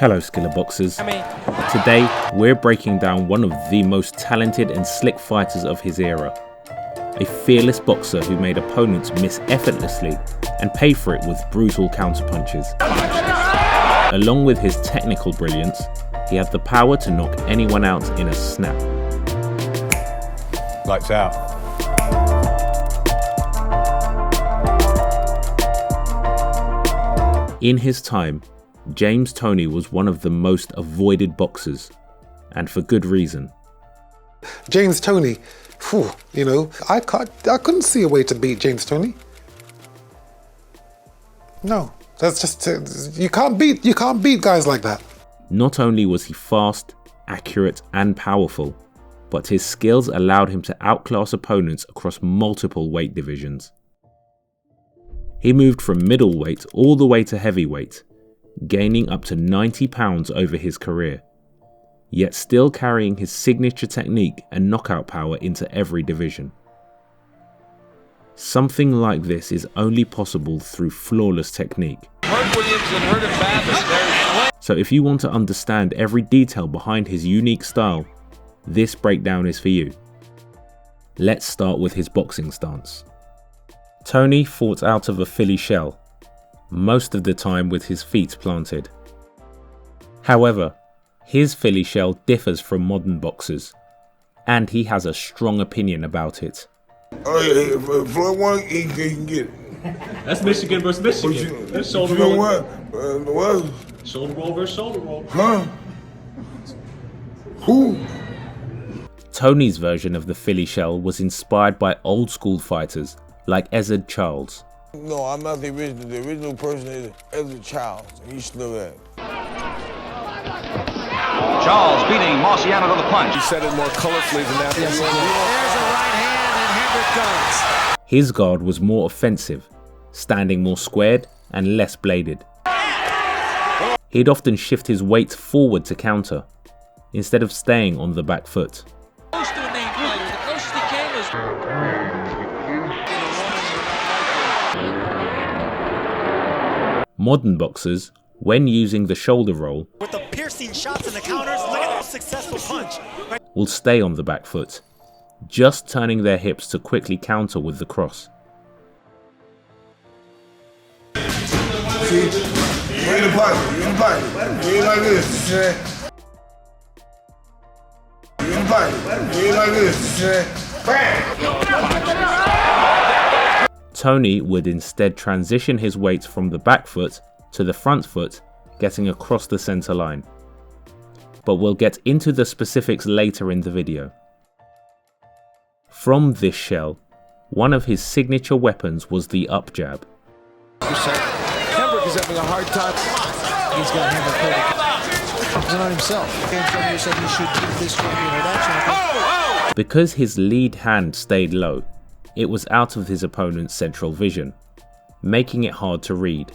Hello Skillr Boxers. Today we're breaking down one of the most talented and slick fighters of his era. A fearless boxer who made opponents miss effortlessly and paid for it with brutal counterpunches. Along with his technical brilliance, he had the power to knock anyone out in a snap. Lights out. In his time, James Toney was one of the most avoided boxers, and for good reason. James Toney, whew, you know, I couldn't see a way to beat James Toney. No, that's just you can't beat guys like that. Not only was he fast, accurate, and powerful, but his skills allowed him to outclass opponents across multiple weight divisions. He moved from middleweight all the way to heavyweight, gaining up to 90 pounds over his career, yet still carrying his signature technique and knockout power into every division. Something like this is only possible through flawless technique. So if you want to understand every detail behind his unique style, this breakdown is for you. Let's start with his boxing stance. Toney fought out of a Philly shell, most of the time with his feet planted. However, his Philly shell differs from modern boxers, and he has a strong opinion about it. Oh yeah, if Floyd won, he can get it. That's Michigan versus Michigan. That's shoulder you know roll. what? Shoulder roll versus shoulder roll. Huh? Who? Toney's version of the Philly shell was inspired by old school fighters like Ezard Charles. No, I'm not the original. The original person is Ezra Charles. He's still there. Charles beating Marciano to the punch. He said it more colorfully than that. Yes, there's a right hand and Hendrick goes. His guard was more offensive, standing more squared and less bladed. He'd often shift his weight forward to counter, instead of staying on the back foot. Modern boxers, when using the shoulder roll, With the piercing shots and the counters, look at that successful punch. will stay on the back foot, just turning their hips to quickly counter with the cross. See? You in the pocket. You in the pocket. You ain't like this. You in the pocket. You ain't like this. Bam! Toney would instead transition his weight from the back foot to the front foot, getting across the center line. But we'll get into the specifics later in the video. From this shell, one of his signature weapons was the up jab. Hendrick is having a hard time. He's got Hendrick. He's not himself. James said he should do this champion or that champion. Because his lead hand stayed low, it was out of his opponent's central vision, making it hard to read.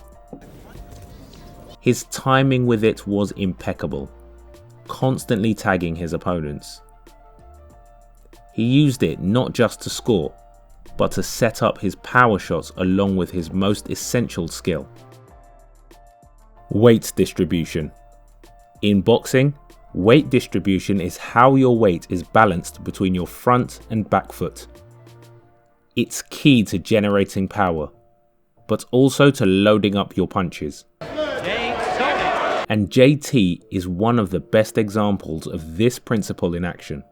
His timing with it was impeccable, constantly tagging his opponents. He used it not just to score, but to set up his power shots along with his most essential skill. Weight distribution. In boxing, weight distribution is how your weight is balanced between your front and back foot. It's key to generating power, but also to loading up your punches. And JT is one of the best examples of this principle in action.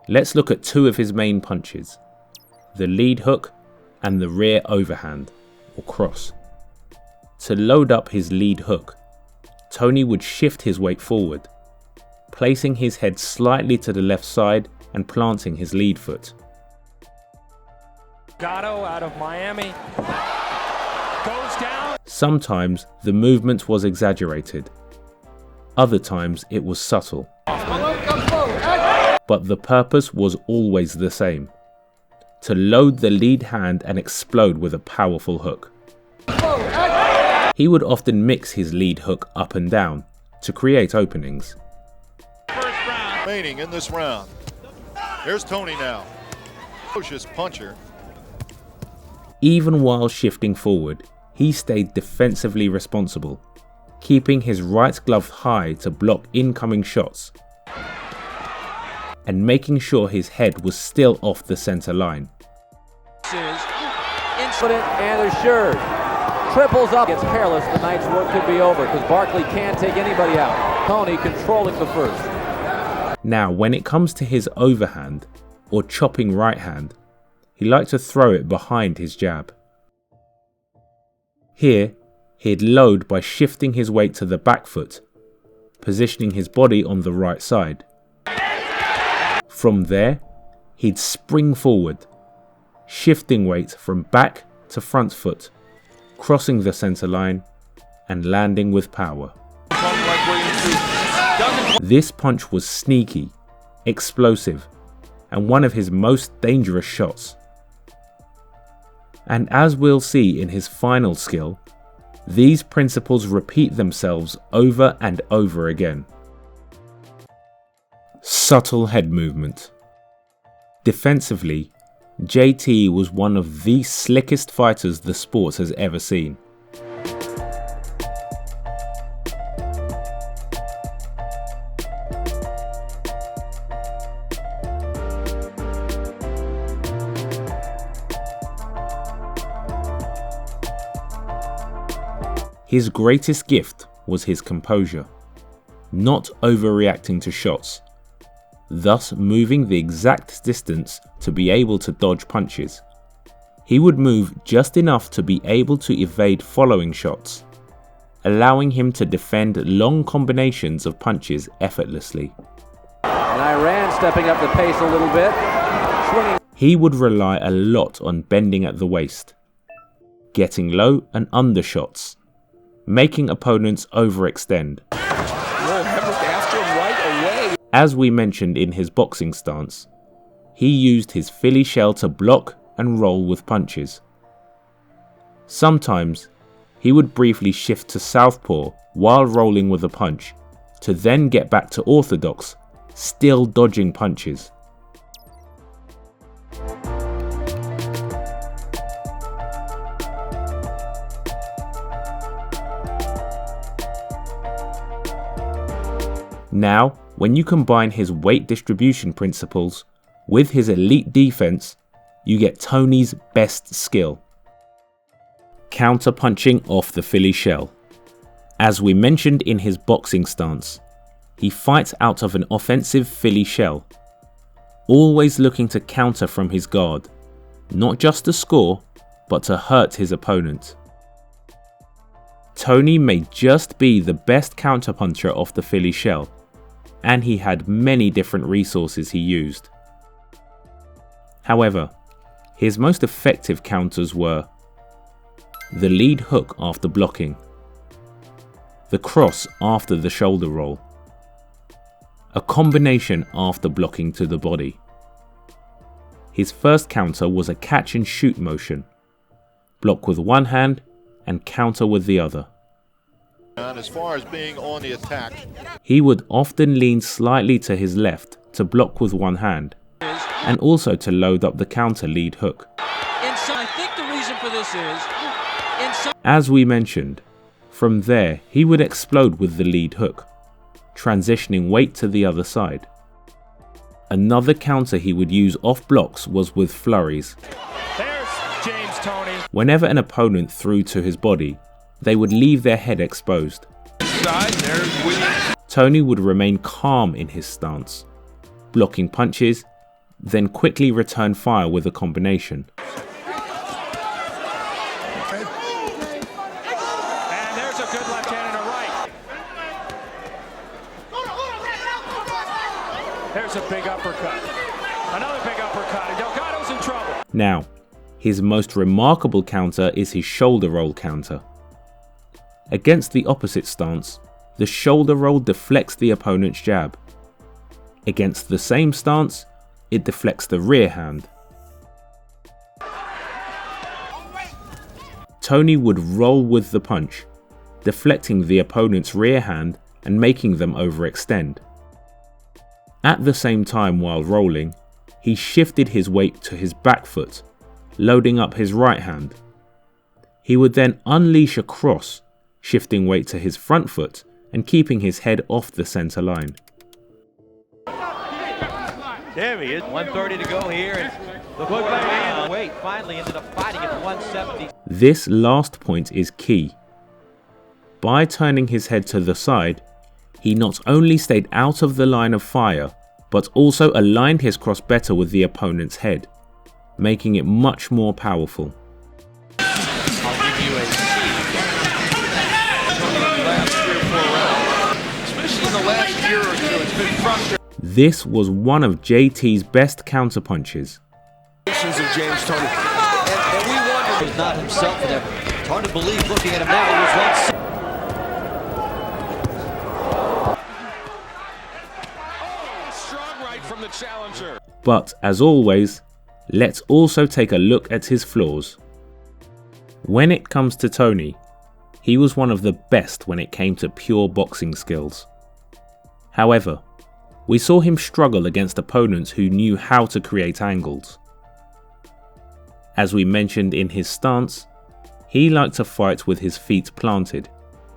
Let's look at two of his main punches, the lead hook and the rear overhand, or cross. To load up his lead hook, Toney would shift his weight forward, placing his head slightly to the left side and planting his lead foot. Gatto out of Miami. Goes down. Sometimes the movement was exaggerated, other times it was subtle. But the purpose was always the same: to load the lead hand and explode with a powerful hook. He would often mix his lead hook up and down to create openings. Remaining in this round. Here's Toney now. Ferocious puncher. Even while shifting forward, he stayed defensively responsible, keeping his right glove high to block incoming shots, and making sure his head was still off the center line. And assured. Triples up. Gets careless. The night's work could be over because Barkley can't take anybody out. Toney controlling the first. Now, when it comes to his overhand or chopping right hand, he liked to throw it behind his jab. Here, he'd load by shifting his weight to the back foot, positioning his body on the right side. From there, he'd spring forward, shifting weight from back to front foot, crossing the center line and landing with power. This punch was sneaky, explosive, and one of his most dangerous shots. And as we'll see in his final skill, these principles repeat themselves over and over again. Subtle head movement. Defensively, JT was one of the slickest fighters the sport has ever seen. His greatest gift was his composure, not overreacting to shots, thus moving the exact distance to be able to dodge punches. He would move just enough to be able to evade following shots, allowing him to defend long combinations of punches effortlessly. And Iran stepping up the pace a little bit. Swinging. He would rely a lot on bending at the waist, getting low and under shots, making opponents overextend. As we mentioned in his boxing stance, he used his Philly Shell to block and roll with punches. Sometimes, he would briefly shift to southpaw while rolling with a punch, to then get back to orthodox, still dodging punches. Now, when you combine his weight distribution principles with his elite defense, you get Toney's best skill. Counterpunching off the Philly Shell. As we mentioned in his boxing stance, he fights out of an offensive Philly Shell, always looking to counter from his guard, not just to score, but to hurt his opponent. Toney may just be the best counterpuncher off the Philly Shell, and he had many different resources he used. However, his most effective counters were the lead hook after blocking, the cross after the shoulder roll, a combination after blocking to the body. His first counter was a catch and shoot motion, block with one hand and counter with the other. And as far as being on the attack, he would often lean slightly to his left to block with one hand, and also to load up the counter lead hook. I think the reason for this is, as we mentioned, from there he would explode with the lead hook, transitioning weight to the other side. Another counter he would use off blocks was with flurries. There's James Toney. Whenever an opponent threw to his body, they would leave their head exposed. Toney would remain calm in his stance, blocking punches, then quickly return fire with a combination. And there's a good left hand and a right. There's a big uppercut. Another big uppercut, and Delgado's in trouble. Now, his most remarkable counter is his shoulder roll counter. Against the opposite stance, the shoulder roll deflects the opponent's jab. Against the same stance, it deflects the rear hand. Toney would roll with the punch, deflecting the opponent's rear hand and making them overextend. At the same time while rolling, he shifted his weight to his back foot, loading up his right hand. He would then unleash a cross, shifting weight to his front foot and keeping his head off the center line. There he is, 130 to go here. And the weight finally ended up fighting at 170. This last point is key. By turning his head to the side, he not only stayed out of the line of fire, but also aligned his cross better with the opponent's head, making it much more powerful. I'll give you a C. Last 3 or 4 rounds, especially in the last year or two, it's been frustrating. This was one of JT's best counterpunches. Of James Toney. And we wonder he was not himself in there. It's hard to believe looking at him now. He was Strong right from the challenger. But as always, let's also take a look at his flaws. When it comes to Toney, he was one of the best when it came to pure boxing skills. However, we saw him struggle against opponents who knew how to create angles. As we mentioned in his stance, he liked to fight with his feet planted,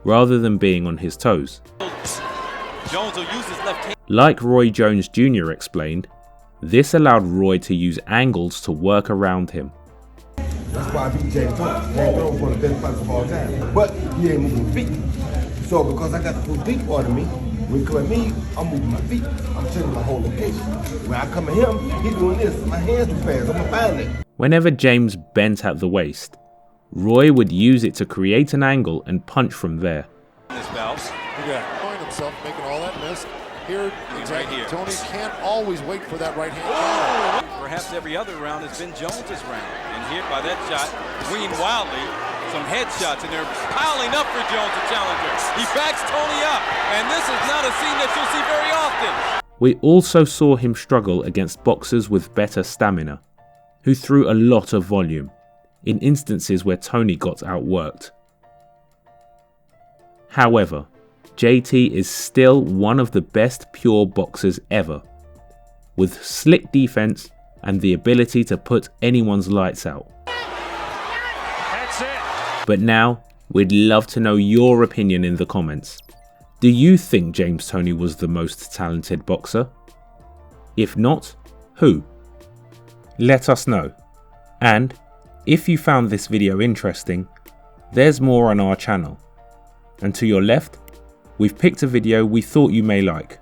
rather than being on his toes. Jones will use his left hand. Like Roy Jones Jr. explained, this allowed Roy to use angles to work around him. That's why I beat James Toney. James Toney was one of the best fighters of all time. But he ain't moving feet. So because I got the full feet part of me, when you come at me, I'm moving my feet. I'm changing my whole location. When I come at him, he's doing this. My hands too fast. I'm gonna find it. Whenever James bent at the waist, Roy would use it to create an angle and punch from there. Find himself making all that miss. Here, exactly. Right here. Toney can't always wait for that right hand. Perhaps every other round has been Jones's round. And here by that shot, swinging wildly, some headshots, and they're piling up for Jones, the challenger. He backs Toney up, and this is not a scene that you'll see very often. We also saw him struggle against boxers with better stamina, who threw a lot of volume, in instances where Toney got outworked. However, JT is still one of the best pure boxers ever, with slick defense and the ability to put anyone's lights out. That's it. But now, we'd love to know your opinion in the comments. Do you think James Toney was the most talented boxer? If not, who? Let us know. And if you found this video interesting, there's more on our channel. And to your left, we've picked a video we thought you may like.